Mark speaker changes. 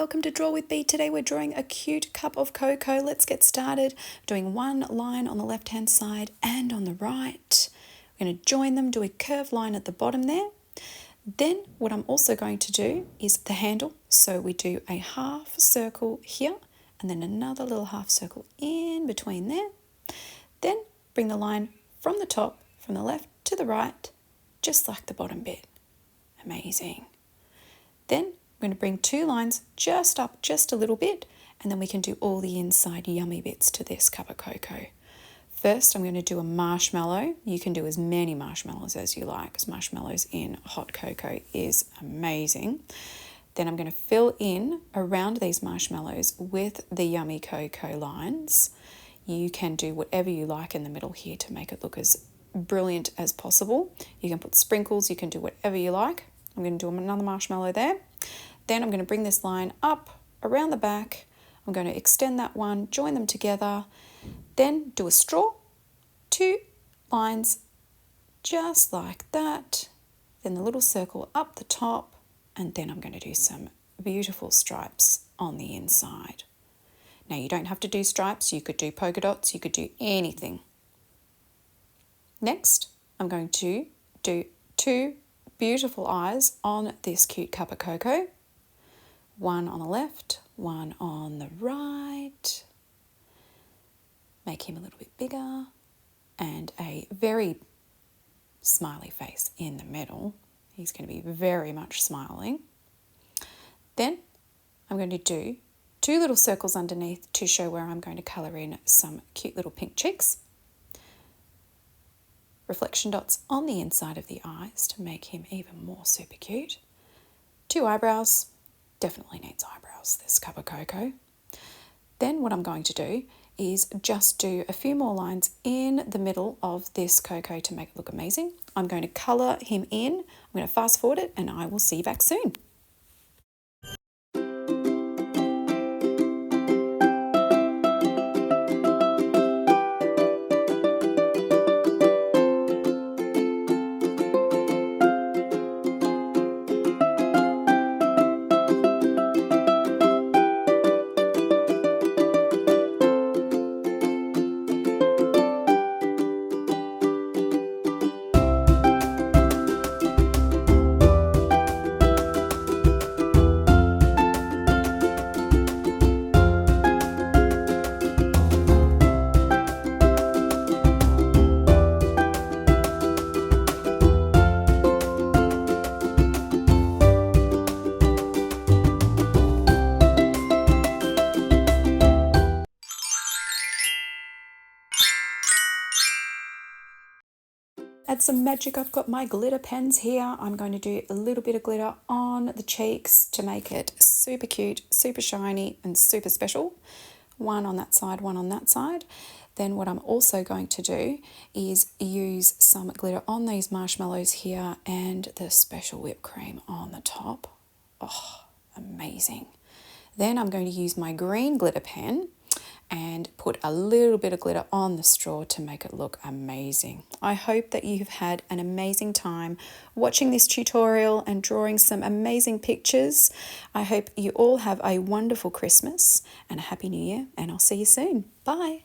Speaker 1: welcome to Draw with Bee. Today we're drawing a cute cup of cocoa. Let's get started. Doing one line on the left hand side and on the right. We're going to join them, do a curved line at the bottom there. Then what I'm also going to do is the handle. So we do a half circle here and then another little half circle in between there. Then bring the line from the top, from the left to the right, just like the bottom bit. Amazing. Then we're going to bring two lines just up just a little bit, and then we can do all the inside yummy bits to this cup of cocoa. First, I'm going to do a marshmallow. You can do as many marshmallows as you like, because marshmallows in hot cocoa is amazing. Then I'm going to fill in around these marshmallows with the yummy cocoa lines. You can do whatever you like in the middle here to make it look as brilliant as possible. You can put sprinkles, you can do whatever you like. I'm going to do another marshmallow there. Then I'm going to bring this line up around the back. I'm going to extend that one, join them together, then do a straw, two lines just like that, then the little circle up the top, and then I'm going to do some beautiful stripes on the inside. Now you don't have to do stripes, you could do polka dots, you could do anything. Next, I'm going to do two beautiful eyes on this cute cup of cocoa. One on the left, one on the right. Make him a little bit bigger and a very smiley face in the middle. He's going to be very much smiling. Then I'm going to do two little circles underneath to show where I'm going to colour in some cute little pink cheeks. Reflection dots on the inside of the eyes to make him even more super cute. Two eyebrows. Definitely needs eyebrows, this cup of cocoa. Then what I'm going to do is just do a few more lines in the middle of this cocoa to make it look amazing. I'm going to colour him in. I'm going to fast forward it and I will see you back soon. Add some magic. I've got my glitter pens here. I'm going to do a little bit of glitter on the cheeks to make it super cute, super shiny and super special. One on that side, one on that side. Then what I'm also going to do is use some glitter on these marshmallows here and the special whipped cream on the top. Oh, amazing. Then I'm going to use my green glitter pen and put a little bit of glitter on the straw to make it look amazing. I hope that you've had an amazing time watching this tutorial and drawing some amazing pictures. I hope you all have a wonderful Christmas and a Happy New Year, and I'll see you soon. Bye.